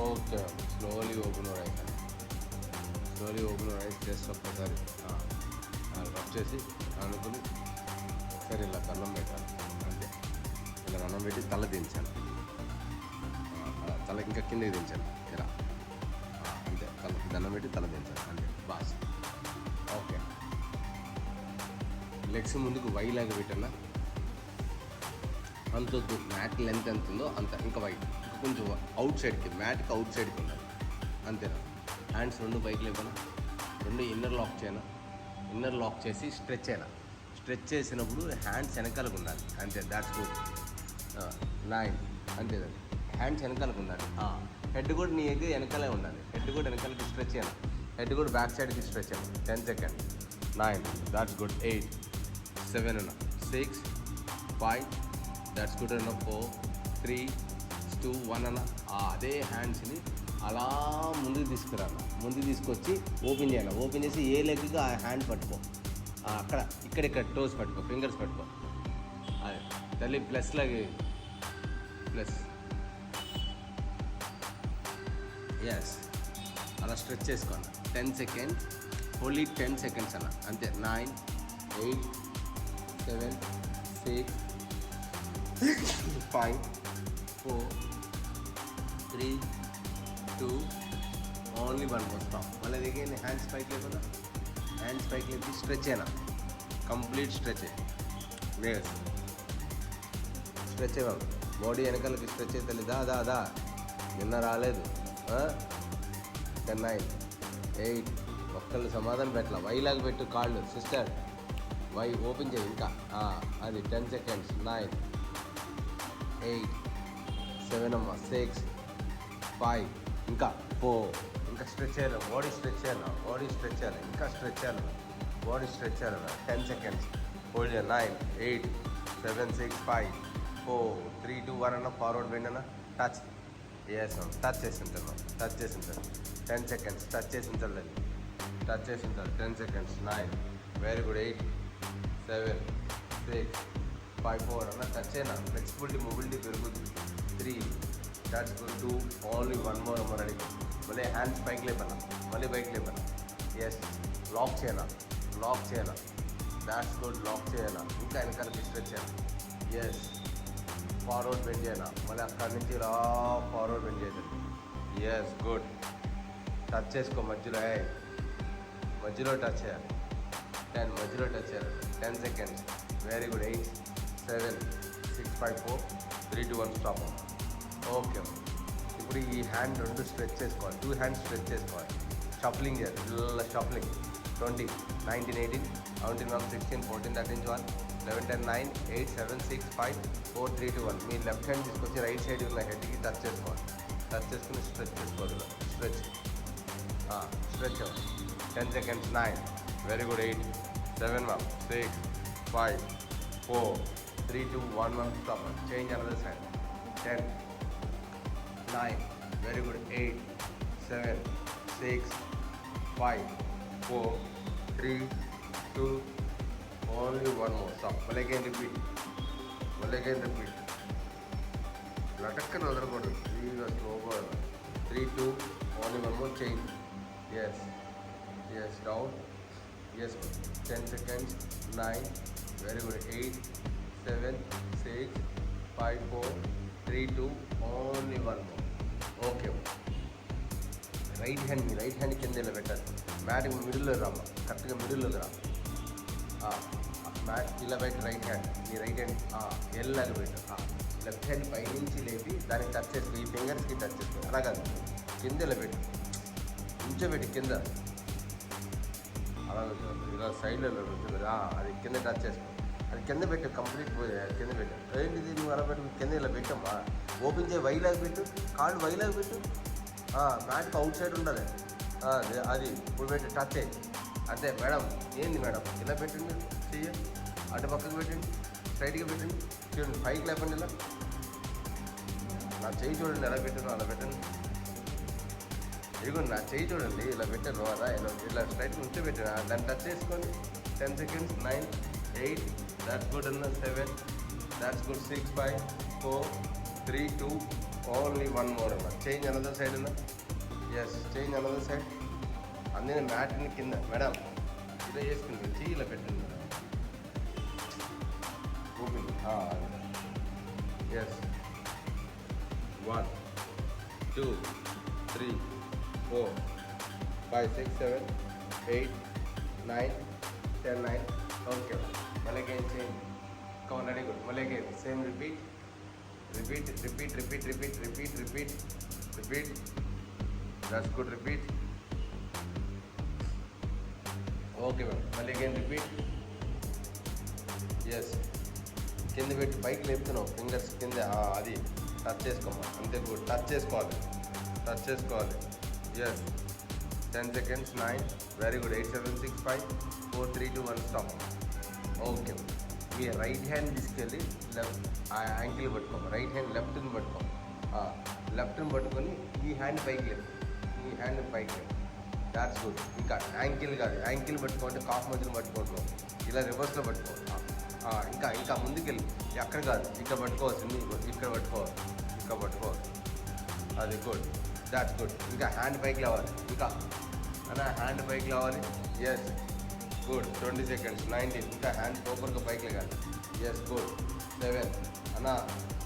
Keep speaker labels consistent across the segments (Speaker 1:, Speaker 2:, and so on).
Speaker 1: Okay, slowly open your eyes. Slowly open your eyes. Just ఒక్కసారి rub చేసి అనుకుని ఒకసారి ఇలా కన్నం పెట్టాలి. అంతే, ఇలా కన్నం పెట్టి తల దించాను. తల ఇంకా కిందకి దించాను ఇలా. అంతే, తల దండం పెట్టి తల దించాను. అంతే బాస్. ఓకే, లెగ్స్ ముందుకు వైలాగా పెట్టాలా. అంత వద్దు, మ్యాట్ లెంత్ ఎంత ఉందో అంత, ఇంకా వైట్, ఇంకా కొంచెం అవుట్ సైడ్కి, మ్యాట్కి అవుట్ సైడ్కి ఉండాలి. అంతేనా. హ్యాండ్స్ రెండు పైకి లేపనా, రెండు ఇన్నర్ లాక్ చేయను. ఇన్నర్ లాక్ చేసి స్ట్రెచ్ అయినా. స్ట్రెచ్ చేసినప్పుడు హ్యాండ్స్ వెనకాలకు ఉండాలి. అంతే, దాట్స్ గుడ్. 9. అంతేదండి, హ్యాండ్స్ వెనకాలకు ఉండాలి. హెడ్ కూడా నీ ఎగ్ వెనకాలే ఉండాలి. హెడ్ కూడా వెనకాలకి స్ట్రెచ్ చేయను. హెడ్ కూడా బ్యాక్ సైడ్కి స్ట్రెచ్ అయ్యాను. 10 సెకండ్. 9, that's good. 8, 7 అన్న. 6, 5, దాట్స్ గుడ్ అన్న. 4, 3, 2, 1 అన్న. అదే హ్యాండ్స్ని అలా ముందుకు తీసుకురాను. ముందుకు తీసుకొచ్చి ఓపెన్ చేయాలి. ఓపెన్ చేసి ఏ లెగ్గా ఆ హ్యాండ్ పట్టుకో. అక్కడ ఇక్కడ టోస్ పట్టుకో, ఫింగర్స్ పట్టుకో. అదే తల్లి ప్లస్ లాగే, ప్లస్. ఎస్, అలా స్ట్రెచ్ చేసుకోండి. 10 సెకండ్స్, ఓన్లీ 10 సెకండ్స్ అన్న. అంతే. 9, 8, 7, 6, 5, 4, 3, 2, ఓన్లీ 1 మోర్ స్టాప్. మళ్ళీ దిగి హ్యాండ్స్ పైకి లేకుండా, హ్యాండ్స్ పైకి లేపి స్ట్రెచ్ అయినా. కంప్లీట్ స్ట్రెచ్ అయ్యి. ఎస్, స్ట్రెచ్ అయ్యాం. బాడీ వెనకాలకి స్ట్రెచ్ అయితే దా నిన్న రాలేదు. 10, 9, 8. ఒక్కళ్ళు సమాధానం పెట్టాల. వైలాగా పెట్టు కాళ్ళు. సిస్టర్ వై ఓపెన్ చేయి ఇంకా. అది 10 సెకండ్స్. 9, 8, 7 అమ్మ. 6, 5, ఇంకా 4. ఇంకా స్ట్రెచ్ చేయాలి. బాడీ స్ట్రెచ్ చేయాలి. బాడీ స్ట్రెచ్ చేయాలి. ఇంకా స్ట్రెచ్ చేయాలి. బాడీ స్ట్రెచ్ చేయాలి. 10 సెకండ్స్. హోల్డ్ చేయాలి. 9, 8, 7, 6, 5, 4, 3, 2, 1 అన్న. ఫార్వర్డ్ బెండ్ అన్న. టచ్. ఎస్, టచ్ చేసి ఉంటాను. 10 సెకండ్స్. టచ్ చేసి ఉంటాను. 10 సెకండ్స్. 9, very good. 8, 7, 6, 5, 4 అన్న. టచ్ అయినా. ఫ్లెక్సిబిలిటీ, మొబిలిటీ పెరుగుతుంది. 3, దాట్స్ గుడ్. 2, ఓన్లీ 1 మోర్ అమ్మ. రెడీ. మళ్ళీ హ్యాండ్స్ పైకి లేపన్నా. మళ్ళీ పైకి లేపన్నా. ఎస్, లాక్ చేయాలా. That's good. లాక్ చేయాలా. ఇంకా వెనకాలకి స్ట్రెచ్ చేయాలి. ఎస్, ఫార్వర్డ్ బెండ్ చేయాలి. మళ్ళీ అక్కడి నుంచి ఇలా ఫార్వర్డ్ బెండ్ చేయాలి. Yes, good. టచ్ చేసుకో మధ్యలో టచ్ చేయాలి. 10, మధ్యలో టచ్ చేయాలి. 10 seconds. Very good. 8, 7, 6, 5, 4, 3, 2, 1 stop. Okay, ఇప్పుడు ఈ హ్యాండ్ రెండు స్ట్రెచ్ చేసుకోవాలి. 2 హ్యాండ్స్ స్ట్రెచ్ చేసుకోవాలి. షఫ్లింగ్ చేయాలి. ఇలా షఫ్లింగ్. 20, 19, 18, 17, 16, 14, 13, 12, 11, 10, 9, 8, 7, 6, 5, 4, 3, 2, 1. మీ లెఫ్ట్ హ్యాండ్ తీసుకొచ్చి రైట్ సైడ్ ఉన్న హెడ్కి టచ్ చేసుకోవాలి. టచ్ చేసుకుని స్ట్రెచ్ చేసుకోవాలి. స్ట్రెచ్ అవ్వాలి. 10 seconds. 9, very good. 8, 7, 6, 5, 4, 3, 2, 1 stop. Change another side. 10, 9, very good. 8, 7, 6, 5, 4, 3, 2, only 1 more stop. మళ్ళీ అగైన్ రిపీట్. లటక్కన వదలకూడదు. ఫ్రీగా స్లోగా. 3, 2, only 1 more. Change. Yes, down. Yes, 10 seconds. 9, very good. 8, 7, 6, 5, 4, 3, 2, only 1 more. Okay, right hand కింద ఇలా పెట్టాలి. మ్యాట్ మిడిల్లో రామ్మ. కరెక్ట్గా మిడిల్లోకి రా. మ్యాట్ ఇలా పెట్టి రైట్ హ్యాండ్. నీ రైట్ హ్యాండ్ ఎల్లాగా పెట్టు. లెఫ్ట్ హ్యాండ్ పైనుంచి లేపి దానికి టచ్ చేసుకో. ఈ ఫింగర్స్కి టచ్ చేసుకో. అలా కాదు, కింద ఇలా పెట్టు. ఉంచోబెట్టి కింద. అలా ఇలా సైడ్లో ఉంటుంది. అది కింద టచ్ చేసుకో. అది కింద పెట్టు. కంప్లీట్ కింద పెట్టు. ఏంటిది నువ్వు అలా పెట్టు. కింద ఇలా పెట్టమ్మా. ఓపెన్ చేయి. వైలాగా పెట్టు. కాళ్ళు వైలాగా పెట్టు. మ్యాట్కి అవుట్ సైడ్ ఉండాలి. అది ఇప్పుడు పెట్టి టచ్ అయ్యి. అంతే మేడం. ఏంది మేడం ఇలా పెట్టండి. చెయ్యి అటు పక్కకు పెట్టండి. స్ట్రైట్గా పెట్టండి. చూడండి, పైకి లేపండి. ఇలా నా చెయ్యి చూడండి ఎలా పెట్టాను. అలా పెట్టండి. ఇదిగోండి నా చెయ్యి చూడండి ఇలా పెట్టాను. అలా ఇలా స్ట్రైట్గా ఉంటే పెట్టాను. దాన్ని టచ్ చేసుకోండి. 10 సెకండ్స్. 9, 8, దాట్స్ గుడ్ అన్న. 7, that's good. 6, 5, 4, 3, 2, only one more అన్న. చేంజ్ అనదర్ సైడ్ అన్న. Yes, change another side. అందుకే మ్యాట్ని కింద మేడం ఇలా చేసుకుని చెయ్యి ఇలా పెట్టండి మేడం. ఓపెన్. ఎస్, 1 2 3 4 5 6 7 8 9 10 9. ఓకే, మళ్ళీ again change. Come ready, good. మళ్ళీ again same repeat. That's good. Repeat. Okay, ma'am. Mali again repeat. Yes. కింద పెట్టి పైకి లేపుతున్నావు, ఫింగర్స్ కింద. అది టచ్ చేసుకోమా, అంతే. గుడ్. టచ్ చేసుకోవాలి. Yes. 10 seconds. 9. Very good. 8 7 6 5 4 3 2 1 stop. Okay, మీ right hand తీసుకెళ్ళి లెఫ్ట్ యాంకిల్ పట్టుకో. రైట్ హ్యాండ్ లెఫ్ట్ని పట్టుకో. లెఫ్ట్ని పట్టుకొని ఈ హ్యాండ్ పైకి లేపు. That's good. ఇంకా యాంకిల్ కాదు, యాంకిల్ పట్టుకోండి, కాఫ్ మధ్యలో పట్టుకోవట్లేదు. ఇలా రివర్స్లో పట్టుకోవాలి. ఇంకా ముందుకెళ్ళి. ఎక్కడ కాదు, ఇక్కడ పట్టుకోవచ్చు. ఇక్కడ పట్టుకోవాలి. అది గుడ్. That's good. ఇంకా హ్యాండ్ పైకి లేవాలి. ఇంకా అన్న హ్యాండ్ పైకి లేవాలి. Yes, good. 20 seconds. 19. ఇంకా హ్యాండ్ సూపర్గా పైకి లేగాలి. Yes, good. 7 అన్న.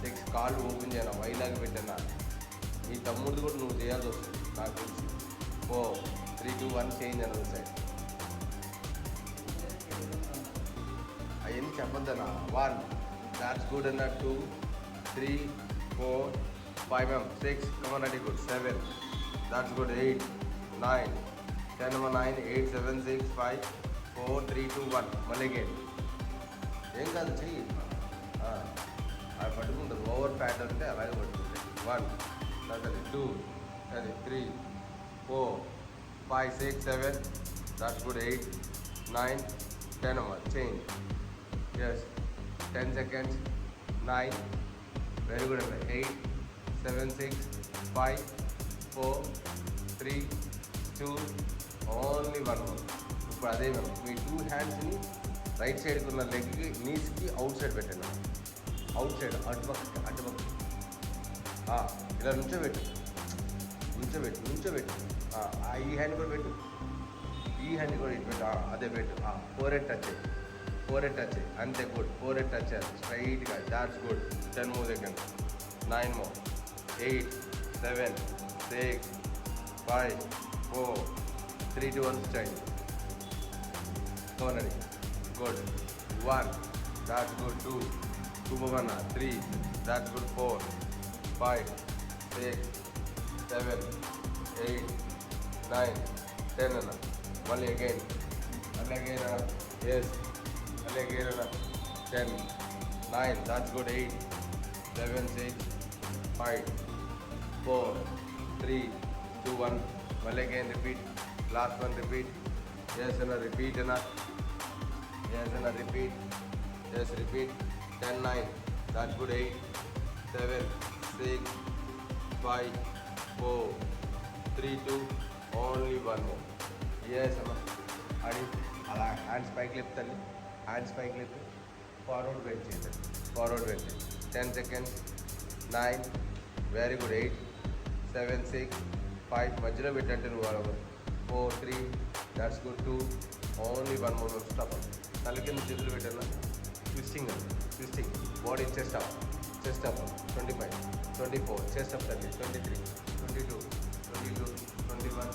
Speaker 1: 6. కాళ్ళు ఓపెన్ చేయను, వైలాగా పెట్టాను. నీ తమ్ముడు కూడా నువ్వు చేయాల్సి వస్తుంది నాకు తెలిసి. 4 3 2 1 చేంజ్ అన్నది సైడ్. అవన్నీ చెప్పొద్దన్నా. 1. దాట్స్ గుడ్ అన్న. 2 3 4 5 ma'am. 6. Come on ready, good. 7. That's good. 8 9 10 9 8 7 6 5 4 3 2 1. మళ్ళీ అగైన్. ఏం కాదు, చెయ్యి. అది పట్టుకుంటుంది. ఓవర్ ఫ్యాట్ అంటే అలాగే పట్టుకుంటుంది. 1 అది 2 అది 3 4 5 6 7. That's good. 8 9 10 అమ్మా. Change. Yes. 10 seconds. 9. Very good అన్న. 8 7 6 5 4 3 2 ఓన్లీ 1 more. ఇప్పుడు అదే మేము మీ 2 హ్యాండ్స్ని రైట్ సైడ్కి ఉన్న లెగ్కి, నీస్కి అవుట్ సైడ్ పెట్టండి. అవుట్ సైడ్ అటుపక్క. ఇలా నుంచోబెట్టు. ఈ హ్యాండ్ కూడా పెట్టు. ఈ హ్యాండ్ కూడా ఇటు పెట్టు. అదే పెట్టు. 4 head టచ్ చేయి. అంతే. గుడ్. 4 head టచ్ చేయాలి స్ట్రైట్గా. That's good. 10 more seconds. 9 more. 8 7 6 5 4 3 2 1 change. Come on. Good. 1. That's good. 2 more. 3. That's good. 4 5 6 7 8 9 10 అన్న. మళ్ళీ అగైన్. ఎస్. మళ్ళీ అగైన్ అన్న. 10 9. That's good. 8 7 6 5 4 3 2 1. మళ్ళీ again repeat. Last one repeat. Yes అన్న. రిపీట్ అన్న. Repeat. 10 9. That's good. 8 7 6 5 4 3 2 only 1 more. Yes అమ్మ. అది అలా హ్యాండ్స్ పైకి లేపుతాను. ఫార్వర్డ్ బెండ్ చేయండి. 10 seconds. 9. Very good. 8 7 6 5 మధ్యలో పెట్టంటే నువ్వు 4 3. That's good. 2 only 1 more. Stop. తల కింద చేతులు పెట్టాను. Twisting. Body chest up. 25 24. Chest up 30 23 22 21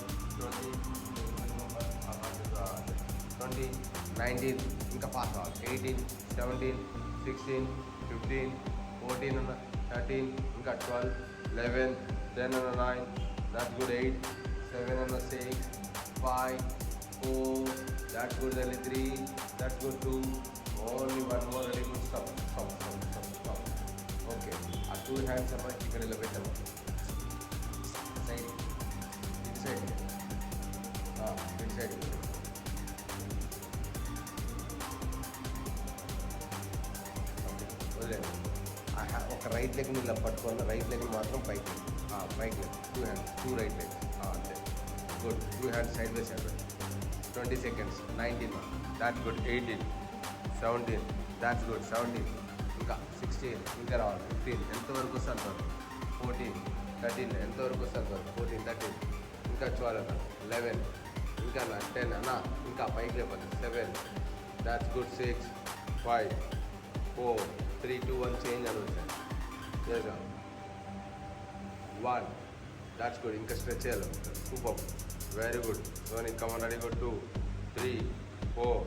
Speaker 1: 20 19. ఇంకా పాస్ అవ్వాలి. 18 17 16 15 14 అన్న. 13. ఇంకా 12 11 10 అన్న. 9. That's good. 8 7 అన్న. 6 5 4. That's good. 3. That's good. 2 only 1 more. Ready. Good. Stop. Okay, ఆ 2 హ్యాండ్స్ అమ్మ ఇక్కడ ఇలా పెట్టాము. సైడ్ ఇటు సైడ్ వదిలేదు. ఒక రైట్ లెగ్ని ఇలా పట్టుకోవాలి. రైట్ లెగ్ మాత్రం పైకి లెగ్. 2 hands 2 right legs. అంతే. Good. 2 hands side by side. 20 seconds. 19. That's good. 18 17. That's good. 17. ఇంకా 16. ఇంకా రావాలి. 15. ఎంతవరకు వస్తే అంతవరకు. 14, 13 ఎంతవరకు వస్తుంది 14, 13 ఇంకా 12 11 ఇంకా 10 అన్న ఇంకా పైకి లేపండి 7 దాట్స్ గుడ్ 6 5 4 3 2 1 చేంజ్ అనుకుంటాను చేసా 1 దాట్స్ గుడ్ ఇంకా స్ట్రెచ్ చేయాలి super very good Soni come on ready good 2 3 4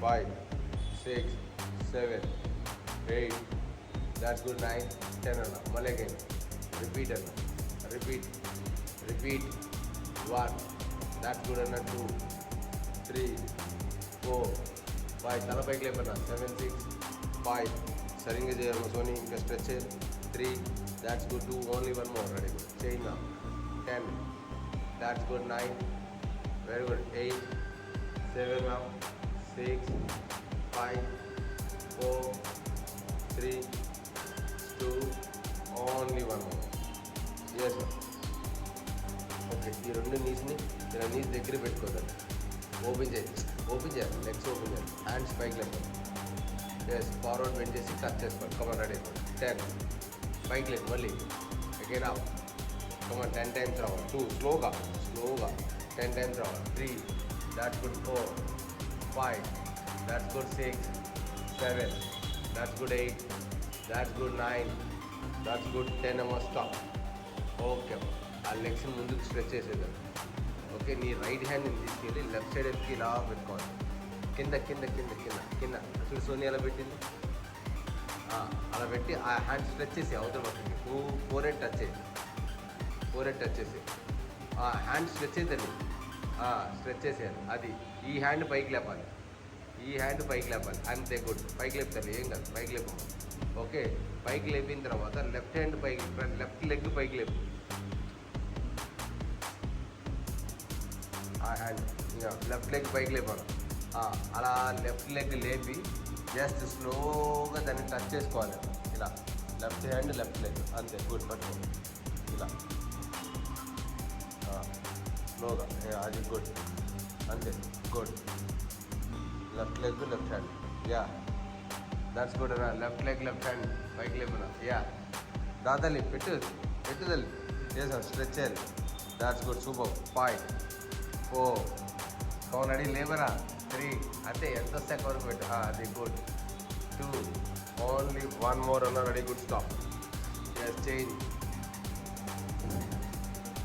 Speaker 1: 5 6 7 8 that's good 9 10 అన్న మళ్ళీ అగైన్ రిపీట్ అన్న రిపీట్ 1 that's good అన్న 2 3 4 5 తల పైకి లేపన్న 7 6 5 సరిగ్గా చేయాలి సోనీ ఇంకా స్ట్రెచ్ చేయాలి 3 that's good 2 only one more ready good change నా 10 that's good 9 very good 8 7 now 6 5 4 3 2 only one more yes sir okay ఈ రెండు నీస్ని ఇలా నీస్ దగ్గర పెట్టుకోదండి ఓపెన్ చేయాలి లెగ్స్ ఓపెన్ చేయాలి హ్యాండ్స్ పైకి లేపాలి ఎస్ ఫార్వర్డ్ బెండ్ చేసి కట్ చేసుకోవాలి కమన్ రెడీ 10 పైకి లేదు మళ్ళీ అగైన్ అప్ కమన్ 10 టైమ్స్ రావాలి 2 స్లోగా 10 టైమ్స్ రావాలి 3 that's good 4 5 that's good 6 7 that's good 8 that's good 9 that's good 10 అమ్మ స్టాప్ ఓకే ఆ లెగ్స్ని ముందుకు స్ట్రెచ్ చేసేది ఓకే నీ రైట్ హ్యాండ్ని తీసుకెళ్ళి లెఫ్ట్ సైడ్ ఎత్తుకి ఇలా పెట్టుకోవాలి కింద అసలు సోనీ ఎలా పెట్టింది అలా పెట్టి ఆ హ్యాండ్ స్ట్రెచ్ చేసి అవతల పక్కకి 4 హెడ్ టచ్ చేసి ఆ హ్యాండ్ స్ట్రెచ్ అవుతుంది స్ట్రెచ్ చేసేయాలి అది ఈ హ్యాండ్ పైకి లేపాలి అంతే గుడ్ పైకి లేపుతారు ఏం కాదు పైకి లేపు ఓకే పైకి లేపిన తర్వాత లెఫ్ట్ హ్యాండ్ పైకి లెఫ్ట్ లెగ్ పైకి లేపు ఆ హ్యాండ్ ఇంకా లెఫ్ట్ లెగ్ పైకి లేపాలి అలా లెఫ్ట్ లెగ్ లేపి జస్ట్ స్లోగా దాన్ని టచ్ చేసుకోవాలి ఇలా లెఫ్ట్ హ్యాండ్ లెఫ్ట్ లెగ్ అంతే గుడ్ పట్టుకో ఇలా స్లోగా అది గుడ్ అంతే good left leg left hand yeah that's good అన్న లెఫ్ట్ లెగ్ లెఫ్ట్ హ్యాండ్ పైకి లేపనా యా దాతల్లి పెట్టు తల్లి చేసాం స్ట్రెచ్ చేయాలి that's good super 5 4 Kaun ready లేబరా 3 అంతే ఎంత వస్తే కౌన్ పెట్టు అది గుడ్ 2 ఓన్లీ 1 మోర్ అన్న ready good stop yes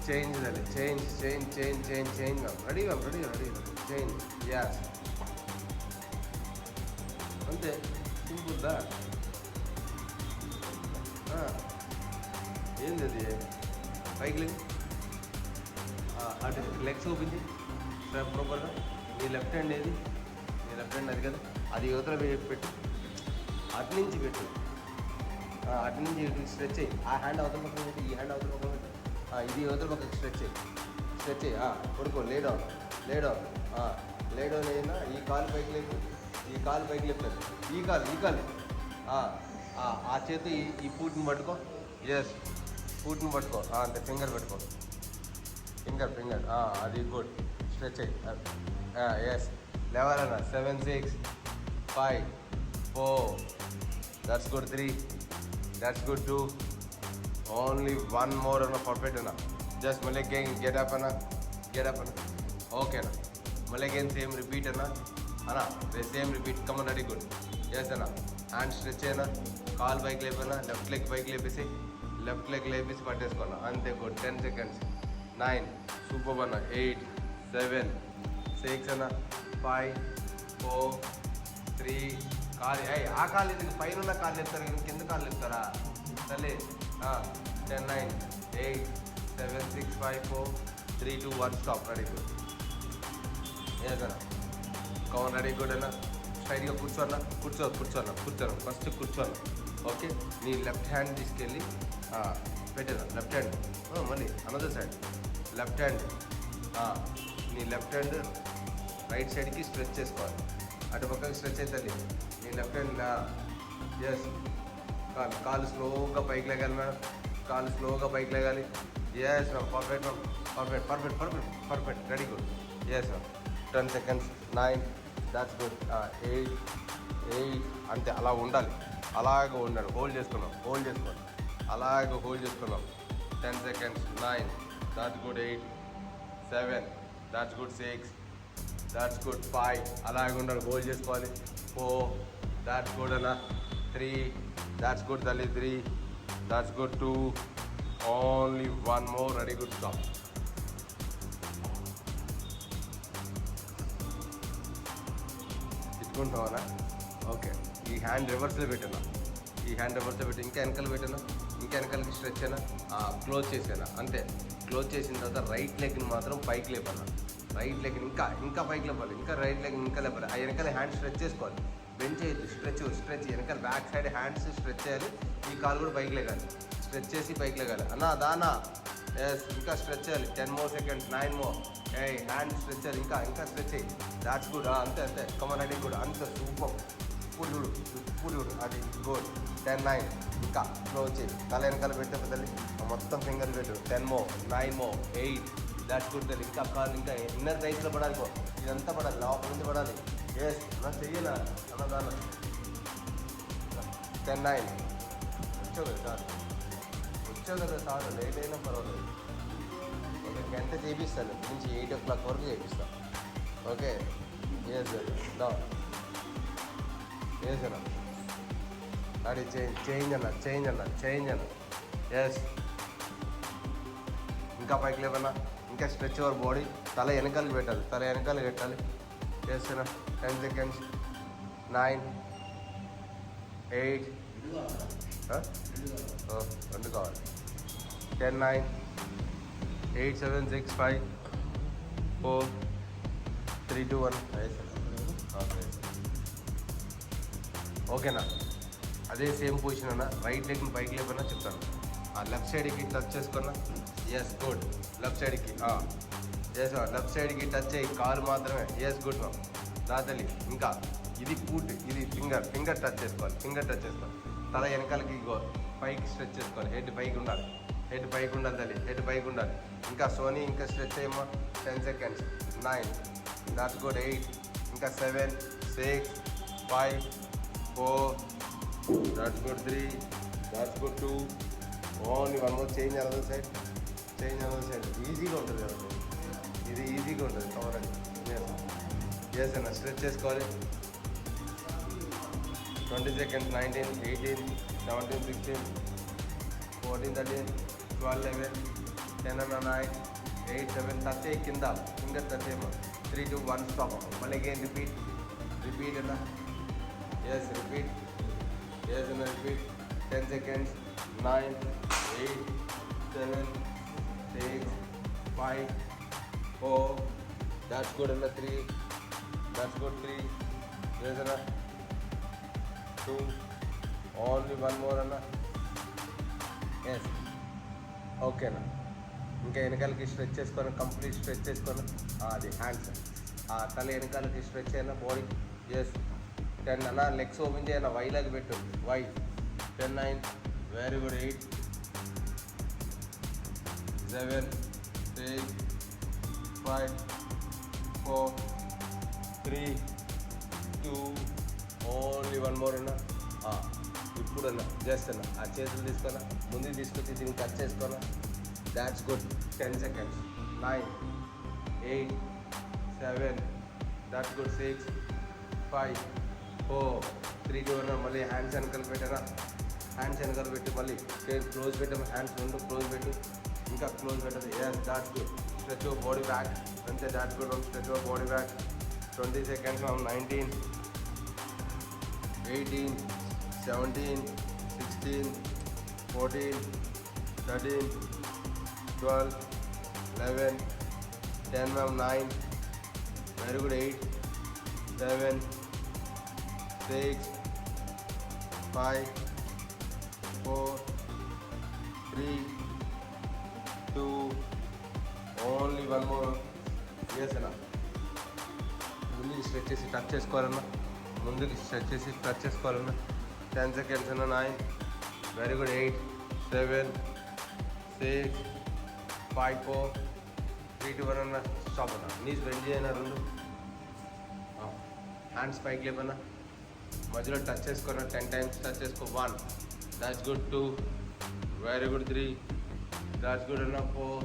Speaker 1: change ready change as అంతే సింపుల్దా ఏంది అది పైకి లెగ్ అటు లెగ్స్ ఓపెన్ చేయి ప్రాపర్గా నీ లెఫ్ట్ హ్యాండ్ ఏది నీ లెఫ్ట్ హ్యాండ్ అది కదా అది యువతల పెట్టు అటు నుంచి పెట్టు అటు నుంచి ఇటు స్ట్రెచ్ చేయి ఆ హ్యాండ్ అవతల పక్కన పెట్టి ఈ హ్యాండ్ అవతల పక్కన పెట్టు ఇది యువతల పక్కన స్ట్రెచ్ చేయి పడుకో లేడౌన్ అయినా ఈ కాలు పైకి లేపు ఈ కాలు పైకి లేపుతారు ఈ కాలు ఆ చేతి ఈ పూట్ని పట్టుకో ఎస్ పూట్ని పట్టుకో అంతే ఫింగర్ పెట్టుకో ఫింగర్ అది గుడ్ స్ట్రెచ్ ఎస్ లేవాలన్నా 7 6 5 4 that's good 3 that's good 2 only 1 more అన్న పర్ఫెక్ట్ అన్న జస్ట్ మళ్ళీ గెట్ అప్ అన్న ఓకేనా మళ్ళీ అగైన్ సేమ్ రిపీట్ అన్న same repeat come on ready good yes అన్న హ్యాండ్ స్ట్రెచ్ అయినా కాల్ పైకి లేపన్నా లెఫ్ట్ లెగ్ పైకి లేపేసి పట్టేసుకున్నా అంతే గుడ్ 10 seconds 9 సూపర్ అన్న 8 7 6 అన్న 5 4 3 కాలు ఆ కాలు ఎందుకు పైన ఉన్న కాళ్ళు చెప్తారు కానీ కింద కాళ్ళు చెప్తారా సరే 10 9 8 7 6 5 4 3 2 1 స్టాప్ రెడీ గుడ్ ఏదన్నా కౌన్ రెడీ గుడ్ అన్న స్ట్రైట్గా కూర్చోను ఫస్ట్ కూర్చోను ఓకే నీ లెఫ్ట్ హ్యాండ్ తీసుకెళ్ళి పెట్టేదా లెఫ్ట్ హ్యాండ్ మళ్ళీ అనదర్ సైడ్ లెఫ్ట్ హ్యాండ్ నీ లెఫ్ట్ హ్యాండ్ రైట్ సైడ్కి స్ట్రెచ్ చేసుకోవాలి అటు పక్కకి స్ట్రెచ్ అవుతుంది నీ లెఫ్ట్ హ్యాండ్ ఎస్ కాలు స్లోగా పైకి లేగాలి madam yes ma'am perfect ready good yes ma'am 10 seconds 9 that's good 8 అంతే అలా ఉండాలి అలాగే ఉండాలి హోల్డ్ చేసుకోండి అలాగే హోల్డ్ చేసుకున్నాం 10 seconds 9 that's good 8 7 that's good 6 that's good 5 అలాగే ఉండాలి హోల్డ్ చేసుకోవాలి 4 that's good అన్న 3 that's good తల్లి 3 that's good 2 only one more ready good stop ఇట్టుకుంటావనా ఓకే ఈ హ్యాండ్ రివర్స్లో పెట్టాను ఈ హ్యాండ్ రివర్స్లో పెట్టి ఇంకా వెనకాల పెట్టాను ఇంకా వెనకాలకి స్ట్రెచ్ అయినా క్లోజ్ చేసాను అంతే క్లోజ్ చేసిన తర్వాత రైట్ లెగ్ని మాత్రం పైకి లేపాను రైట్ లెగ్ని ఇంకా పైకి లేపాలి ఇంకా రైట్ లెగ్ ఇంకా లేపాలి ఆ వెనకాల హ్యాండ్ స్ట్రెచ్ చేసుకోవాలి బెంచ్ చేయొద్దు స్ట్రెచ్ వెనకాల బ్యాక్ సైడ్ హ్యాండ్స్ స్ట్రెచ్ చేయాలి ఈ కాలు కూడా పైకి లేగాలి స్ట్రెచ్ చేసి పైకి లేగాలి అన్నా దానా ఎస్ ఇంకా స్ట్రెచ్ చేయాలి 10 more seconds 9 more ఏ హ్యాండ్ స్ట్రెచ్ చేయాలి ఇంకా స్ట్రెచ్ చేయి దాట్స్ గుడ్ అంతే కమన్ అది గుడ్ అంతే సూపర్ ఇప్పుడు చూడు అది గుడ్ 10 9 ఇంకా క్లోజ్ చేయి తల వెనకాల పెట్టే పెద్దలు మొత్తం ఫింగర్ పెట్టు 10 more 9 more 8 దాట్స్ గుడ్ తల్లి ఇంకా కాలు ఇంకా ఇన్నర్ రైస్లో పడాలి ఇదంతా పడాలి లోపల నుంచి పడాలి ఎస్ అలా చెయ్యనా అన్నదాన 10 9 వచ్చావు కదా సార్ లేట్ అయినా పర్వాలేదు ఓకే గంట చేపిస్తాను నుంచి 8 o'clock వరకు చేపిస్తాను ఓకే ఎస్ ఎస్ అన్న అది చేంజ్ అన్న ఎస్ ఇంకా పైకి లేవన్నా ఇంకా స్ట్రెచ్ అవర్ బాడీ తల వెనకాలకి పెట్టాలి పెట్టాలి ఎస్ అన్న 10 seconds 9 8 రెండు కావాలి 10 9 8 7 6 5 4 3 2 1 ఓకేనా అదే సేమ్ పొజిషన్ అన్న రైట్ లెగ్ని పైకి లేపన్నా చెప్తాను లెఫ్ట్ సైడ్కి టచ్ చేసుకున్నా ఎస్ గుడ్ లెఫ్ట్ సైడ్కి ఎస్ లెఫ్ట్ సైడ్కి టచ్ అయ్యి కాలు మాత్రమే ఎస్ గుడ్ మ్యామ్ దాతలి ఇంకా ఇది ఫుట్ ఇది ఫింగర్ టచ్ చేసుకోవాలి తల వెనకాలకి పైకి స్ట్రెచ్ చేసుకోవాలి హెడ్ పైకి ఉండాలి తల్లి హెడ్ పైకి ఉండాలి ఇంకా సోనీ ఇంకా స్ట్రెచ్ అయ్యమ్మా 10 seconds 9 దాట్స్ గుడ్ 8 ఇంకా 7 6 5 4 that's good 3 that's good 2 only one more change another side ఈజీగా ఉంటుంది కదా ఇది ఈజీగా ఉంటుంది కవర్ అండి ఎస్ అన్న స్ట్రెచ్ చేసుకోవాలి 20 seconds 19 18 17 16 14 13 12 11 10 అన్న 9 8 7 టచ్ అయ్యి కింద ఫింగర్ టచ్ అయ్యమ్మా 3 2 1 స్టాప్ మళ్ళీ అగైన్ రిపీట్ అన్న yes repeat 10 seconds 9 8 7 6 5 4 that's good anna 3 that's good 3 yes anna 2 only one more anna yes okay anna ఇంకా వెనకాలకి స్ట్రెచ్ చేసుకొని కంప్లీట్ స్ట్రెచ్ చేసుకొని అది హ్యాండ్స్ తల వెనకాలకి స్ట్రెచ్ అయినా బాడీ ఎస్ 10 అన్న లెగ్స్ ఓపెన్ చేయన్న వైలాగా పెట్టు 10 9 very good 8 7 6 5 4 3 2 only one more అన్న ఇప్పుడు అన్న జస్ట్ అన్న ఆ చేతులు తీసుకున్నా ముందుకు తీసుకొచ్చి దీన్ని కట్ చేసుకోనా that's good 10 seconds 9 8 7 that's good 6 5 4 3 2 అన్న మళ్ళీ హ్యాండ్స్ వెనకాల పెట్టారా హ్యాండ్స్ వెనకాల పెట్టి మళ్ళీ క్లోజ్ పెట్టాము హ్యాండ్స్ రెండు క్లోజ్ పెట్టు ఇంకా క్లోజ్ పెట్టదు yes that's good stretch your body back అంతే that's good stretch your body back 20 seconds 19 18 17 16 14 13 12 11 10 ma'am 9 very good 8 7 6 5 4 3 2 only one more yes అన్న ముందుకి స్ట్రెచ్ చేసి టచ్ చేసుకోవాలన్నా ముందుకి స్ట్రెచ్ చేసి టచ్ చేసుకోవాలన్నా 10 seconds అన్న 9 వెరీ గుడ్ 8 7 6 5 4 3 2 1 అన్న స్టాప్ అన్న నీస్ బెండ్ చేయనా రెండు హ్యాండ్స్ పైకి లేపన్నా మధ్యలో టచ్ చేసుకున్నా 10 times టచ్ చేసుకో 1 that's good 2 very good 3, that's good అన్న 4,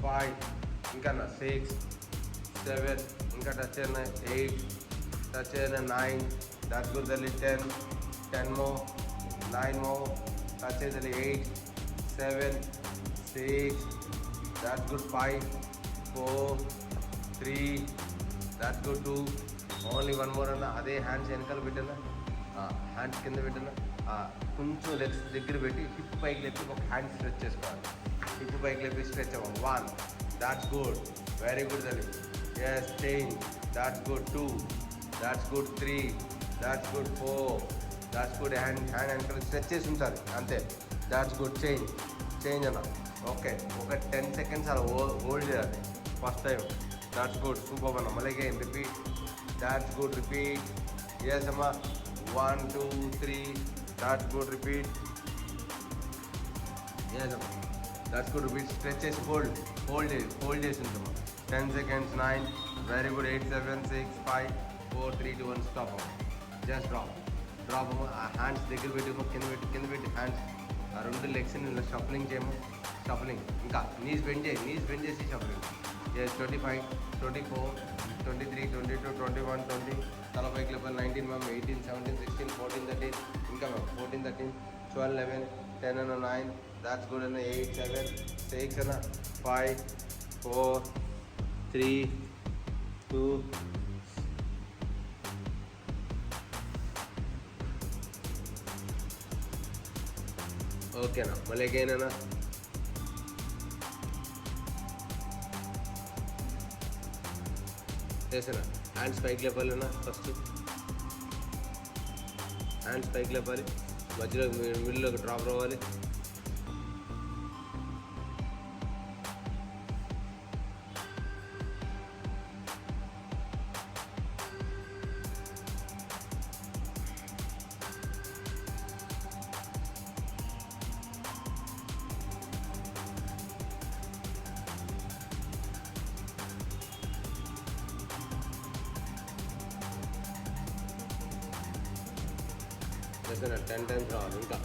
Speaker 1: 5, ఇంకా 6, 7, ఇంకా టచ్ అయినా 8, టచ్ అయినా 9, దాట్స్ గుడ్ తల్లి 10 more, 9 more, టచ్ అయితే 8, 7, 6, that's good 5, 4, 3, that's good 2, only one more అన్న. అదే హ్యాండ్స్ వెనకాల పెట్టినా, హ్యాండ్స్ కింద పెట్టినా, కొంచెం లెగ్స్ దగ్గర పెట్టి హిప్ పైకి లేపి ఒక హ్యాండ్ స్ట్రెచ్ చేసుకోవాలి. హిప్ పైకి లేపి స్ట్రెచ్ అవ్వాలి. 1, that's good, very good తల్లి. yes, change, that's good 2, that's good 3, that's good 4, that's good. Hand వెనకాల స్ట్రెచ్ చేసి ఉంచాలి అంతే. that's good, చేంజ్ అన్న. ఓకే, ఒక 10 seconds అలా హోల్డ్ చేయాలి first time. That's good, super అన్న. మళ్ళీ again repeat, that's good, repeat. Yes అమ్మా, 1, 2, 3, దాట్స్ గుడ్, రిపీట్. ఎస్ అమ్మా, దాట్స్ గుడ్, రిపీట్. స్ట్రెచ్ చేసి హోల్డ్ చేసి ఉంచమ్మా. 10 seconds, 9, వెరీ గుడ్. 8, 7, 6, 5, 4, 3, 2, 1, స్టాప్ అమ్మా. జస్ట్ డ్రాప్ అమ్మా. ఆ హ్యాండ్స్ దగ్గర పెట్టి కింద పెట్టి హ్యాండ్స్ ఆ 2 లెగ్స్ని షఫలింగ్ చేయము. షఫలింగ్, ఇంకా నీస్ బెండ్ చేసి షఫలింగ్. ఎస్, 25, 24, 23, 22, 21, 20, తల పైకి లేపాలి. 19 మ్యామ్, 18, 17, 16, 14, 13, ఇంకా మ్యామ్ 14, 13, 12, 11, 10 అన్న, 9, దాట్స్ గుడ్ అన్న. 8, 7, 6 అన్న. 5, 4, 3, 2, ఓకేనా. మళ్ళీ అగైన్ అన్న. చేసానా. హ్యాండ్స్ పైకి లేపాలి అన్న. ఫస్ట్ హ్యాండ్స్ పైకి లేపాలి, మధ్యలో మిడిల్లోకి డ్రాప్ రావాలి. చేసానా. 10 times రావాలి. ఇంకా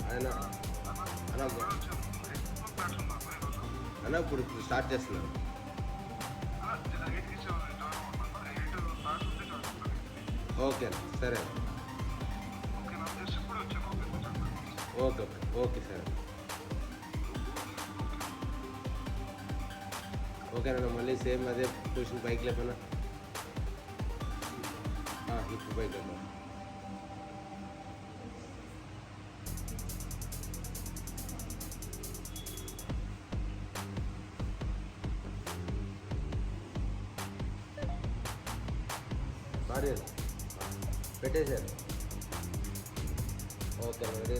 Speaker 1: ఆయన అన్న ఇప్పుడు స్టార్ట్ చేస్తున్నాను. ఓకే సరే. ఓకే ఓకే సరే. ఓకేనా. మళ్ళీ సేమ్ అదే పొజిషన్ పైకి లేపనా. హిప్ పైకి లేపా. సారీ పెట్టేశారు. Okay ready.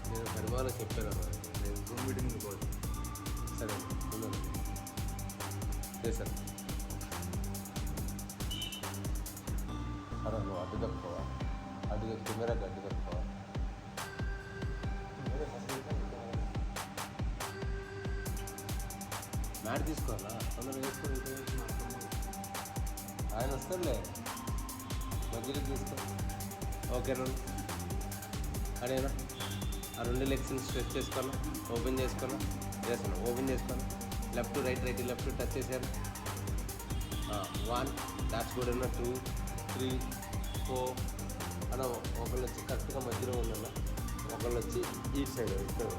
Speaker 1: నేను పరిమాణం చెప్పాను. నేను రూమ్ మీటింగ్ పోదు. సరే చేశాను. సరే నువ్వు అడ్డు తప్పుకోవా, కెమెరాకి అడ్డు తప్పుకోవా. మ్యాట్ తీసుకోవాలా? తొందరగా వేసుకొని ఆయన వస్తాడులే, మధ్యలో తీసుకో. ఓకేనా. అదేనా ఆ 2 లెగ్స్ని స్ట్రెచ్ చేసుకోను, ఓపెన్ చేసుకోను. ఓపెన్ చేసుకోను. లెఫ్ట్ రైట్ లెఫ్ట్ టచ్ చేశాను. 1, దాట్స్ గుడ్ అన్న. 2, 3, 4 అన్న. ఒకళ్ళు వచ్చి కరెక్ట్గా మధ్యలో ఉందన్న, ఒకళ్ళు వచ్చి ఈ సైడ్ ఇక్కడ.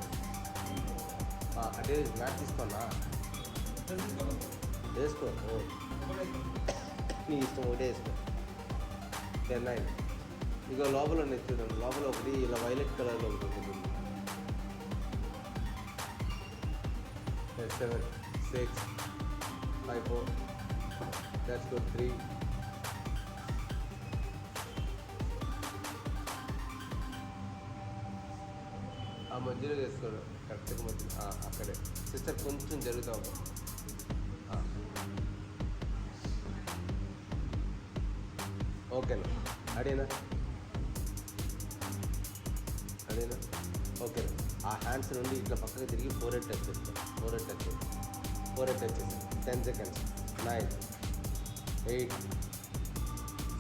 Speaker 1: అదే మ్యాట్ తీసుకోనా? వేసుకో, నీ ఇష్టం, ఒకటే వేసుకో. 10, 9. ఇక లోపల ఉన్నాయి చూడండి, లోపల ఒకటి ఇలా వైలెట్ కలర్లో ఒకటి ఉంటుంది. 7, 6, 5, 4, that's good. 3, ఆ మధ్యలో వేసుకోడు కరెక్ట్గా మధ్య అక్కడే. సిస్టర్ కొంచెం జరుగుతూ ఉంటాం. ఓకేనా. అడేనా ఓకేనా. ఆ హ్యాండ్స్ నుండి ఇట్లా పక్కకి తిరిగి 4 హెడ్ టచ్ చేస్తాం. 4 హెడ్ టచ్ చేస్తాం. 4 హెడ్ టచ్ చేస్తాం. 10 seconds. 9, 8,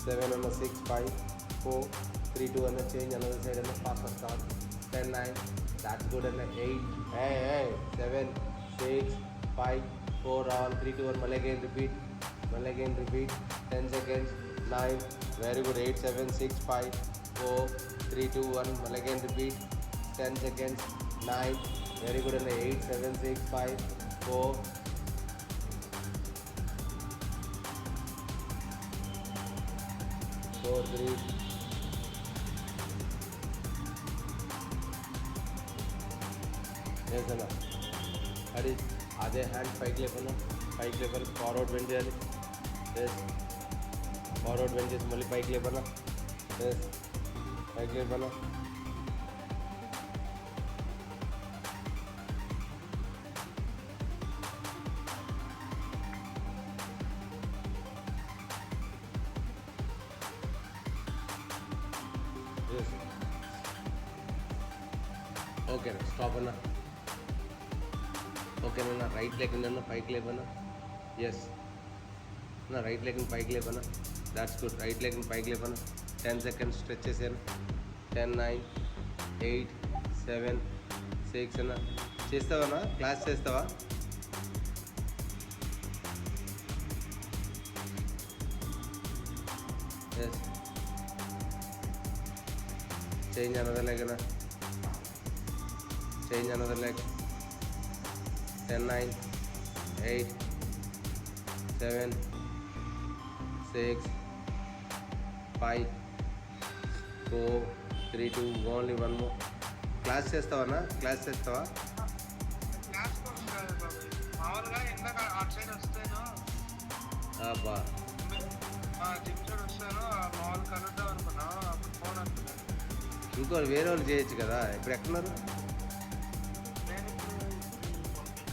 Speaker 1: 7 and 6, 5, 4, 3, 2 and change another side and faster start. 10, 9. That's good and 8. Hey, 7, 6, 5, 4 on 3, 2 1. Again repeat. 10 seconds. 9. Very good. 8, 7, 6, 5, 4, 3, 2 1. Again repeat. 10 seconds. 9. Very good and 8, 7, 6, 5, 4. 4, 3. Yes, Anna. Adi, అదే hand పైకి లేపను. Forward bend చేయాలి. Yes, forward bend చేసి మళ్ళీ పైకి లేపనా. Yes, పైకి లేపనా. Yes, ఓకేనా, stop అన్నా. ఓకేనా, రైట్ లెగ్ నన్ను పైకి లేపనా. ఎస్, నా రైట్ లెగ్ని పైకి లేపనా. That's good. రైట్ లెగ్ని పైకి లేపనా. 10 seconds స్ట్రెచ్ చేశాను. 10, 9, 8, 7, 6 అన్న. చేస్తావా? క్లాస్ చేస్తావా? ఎస్, చేంజ్ అనదర్ లెగ్ అన్న. Change another leg. 10, 9, 8, 7, 6, 5, 4, 3, 2, only 1 more. Class చేస్తావా? క్లాస్ చేస్తావా?
Speaker 2: క్లాస్ కోసం కాదు బాబు, మామూలుగా ఇందాక అటు సైడ్ వస్తాను,
Speaker 1: అబ్బా,
Speaker 2: జిమ్ సైడ్ వస్తాను, మామూలు కలుద్దాం అనుకున్నా, అప్పుడు ఫోన్ వస్తున్నాను.
Speaker 1: ఇంకో వేరే వాళ్ళు చేయొచ్చు కదా. ఇప్పుడు ఎక్కడున్నారు?
Speaker 2: నేను ఇప్పుడు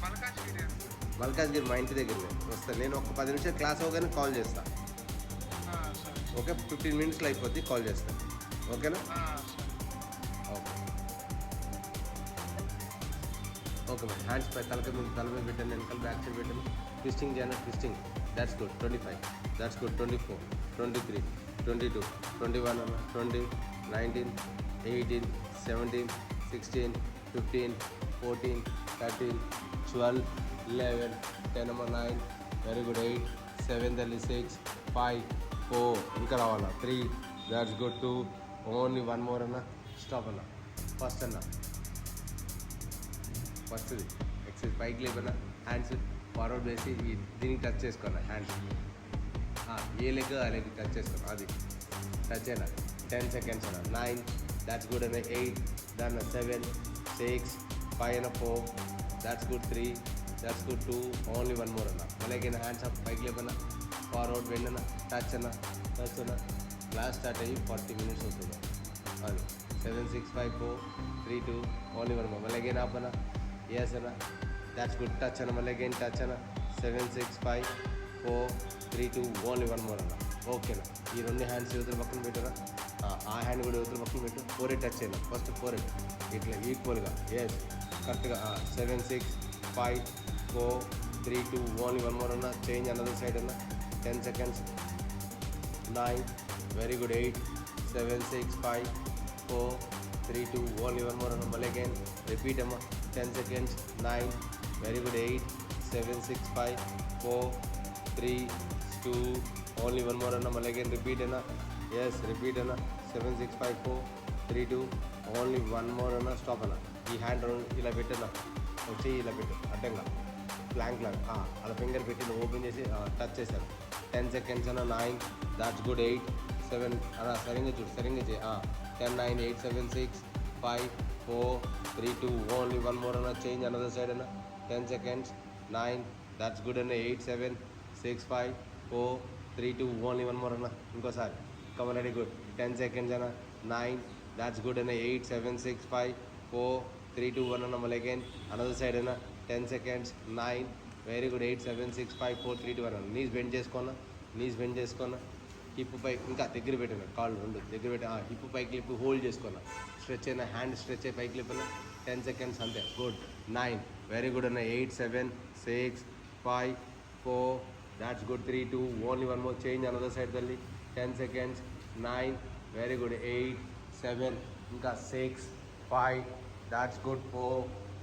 Speaker 2: మల్కాజ్గిరి.
Speaker 1: మల్కాజ్గిరి మా ఇంటి దగ్గరనే వస్తాను. నేను ఒక 10 నిమిషాలు క్లాస్ అవగానే కాల్ చేస్తాను.
Speaker 2: సరే.
Speaker 1: ఓకే, 15 minutesలో అయిపోద్ది. కాల్ చేస్తాను. ఓకేనా?
Speaker 2: సరే.
Speaker 1: Okay okay madam. హ్యాండ్స్ పై తల మీద పెట్టండి. వెనకాల బ్యాక్ సైడ్ పెట్టండి. ట్విస్టింగ్ చేయండి. Twisting. That's good. 25. That's good. 24, 23, 22, 21 అన్న. 20, 19, 18, 17, 16, 15, 14, 13, 12, 11, 10 అమ్మ. 9. Very good. 8, 7 తల్లి. 6, 5, 4. ఇంకా రావాలా? 3. That's good. 2. ఓన్లీ 1 more అన్న. స్టాప్ అన్న. ఫస్ట్ అన్న. ఫస్ట్ది ఎక్సైజ్ పైకి లేపన్నా. హ్యాండ్స్ ఫార్వర్డ్ వేసి దీనికి టచ్ చేసుకోవాలి. హ్యాండ్స్ ఏ లెగ్ ఆ లెగ్ టచ్ చేసుకోవాలి. అది టచ్ అయినా 10 seconds అన్న. 9. దాట్స్ గుడ్ అన్న. 8. దాన్న 7, 6, 5 అన్న. 4. That's good. 3. That's good. 2. Only 1 more అన్న. అలాగే హ్యాండ్స్ అప్ పైకి లేపన్నా. ఫార్వర్డ్ బెండ్ అన్న. టచ్ అన్న. క్లాస్ స్టార్ట్ అయ్యి 40 minutes అవుతుంది. అది 7, 6, 5, 4, 3, 2. Only 1 more. అలాగే ఆపనా. ఎస్ అన్న. That's good. టచ్ అన్న. మళ్ళీ అగైన్ టచ్ అన్న. 7, 6, 5, 4, 3, 2. ఓన్లీ 1 more అన్న. ఓకేనా? ఈ 2 హ్యాండ్స్ యువతల పక్కన పెట్టరా. ఆ హ్యాండ్ కూడా యువతల పక్కన పెట్టు. 4 హెడ్ టచ్ అయినా. ఫస్ట్ 4 హెడ్ ఇట్లా ఈక్వల్గా. ఎస్, కరెక్ట్గా. 7, 6, 5, 4, 3, 2. ఓన్లీ 1 more అన్న. చేంజ్ అనదర్ సైడ్ అన్న. 10 seconds. 9. Very good. 8, 7, 6, 5, 4, 3, 2. Only 1 more అన్న. మళ్ళీ అగైన్ రిపీట్ అమ్మ. 10 seconds. 9. Very good. 8, 7, 6, 5, 4, 3, 2. Only 1 more అన్న. మళ్ళీ అగైన్ రిపీట్ అన్న. ఎస్, రిపీట్ అన్న. 7, 6, 5, 4, 3, 2. ఓన్లీ 1 more అన్న. స్టాప్ అన్న. ఈ హ్యాండ్ ఇలా పెట్టన్నా. వచ్చి ఇలా పెట్టు అడ్డంగా ప్లాంక్ లాగా. అలా ఫింగర్ పెట్టి ఓపెన్ చేసి టచ్ చేశాను. 10 seconds అన్న. 9. That's good. 8, 7 అలా సరిగ్గా చూడు. సరిగ్గా చేయి. 10, 9, 8, 7, 6, 5, 4, 3, 2. ఓన్లీ 1 more అన్న. చేంజ్ అనదర్ సైడ్ అన్న. 10 seconds. 9. దాట్స్ గుడ్ అన్న. 8, 7, 6, 5, 4, 3, 2. ఓన్లీ 1 more అన్న. ఇంకోసారి. Come ready. గుడ్. 10 seconds అన్న. 9. దాట్స్ గుడ్ అన్న. 8, 7, 6, 5, 4, 3, 2, 1 అన్న. మళ్ళీ అగైన్ అనదర్ సైడ్ అన్న. 10 seconds. 9. Very good. 8, 7, 6, 5, 4, 3, 2, 1 అన్న. నీస్ బెండ్ చేసుకున్నా. హిప్ పై ఇంకా దగ్గర పెట్టిన. కాళ్ళు 2 దగ్గర పెట్టి హిప్ పైకి లేపి హోల్డ్ చేసుకున్నా. స్ట్రెచ్ అయినా. హ్యాండ్ స్ట్రెచ్ అయ్యి పైకి లేపిన. 10 seconds అంతే గుడ్ 9 వెరీ గుడ్ అన్న 8 7 6 5 4 that's good 3 2 only one more change another side తల్లి 10 seconds 9 వెరీ గుడ్ 8 7 ఇంకా 6 5 that's good 4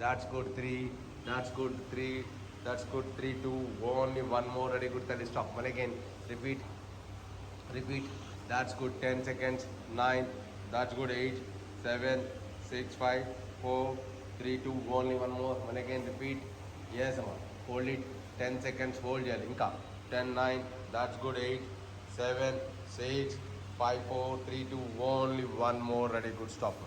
Speaker 1: that's good 3 that's good 3 that's good 3 2 only one more ready good తల్లి stop మళ్ళీ again repeat that's good 10 seconds 9 that's good 8 7 6 5 4 3 2 only one more and again repeat yes amma hold it 10 seconds hold cheyali inka 10 9 that's good 8 7 6 5 4 3 2 only one more ready good stop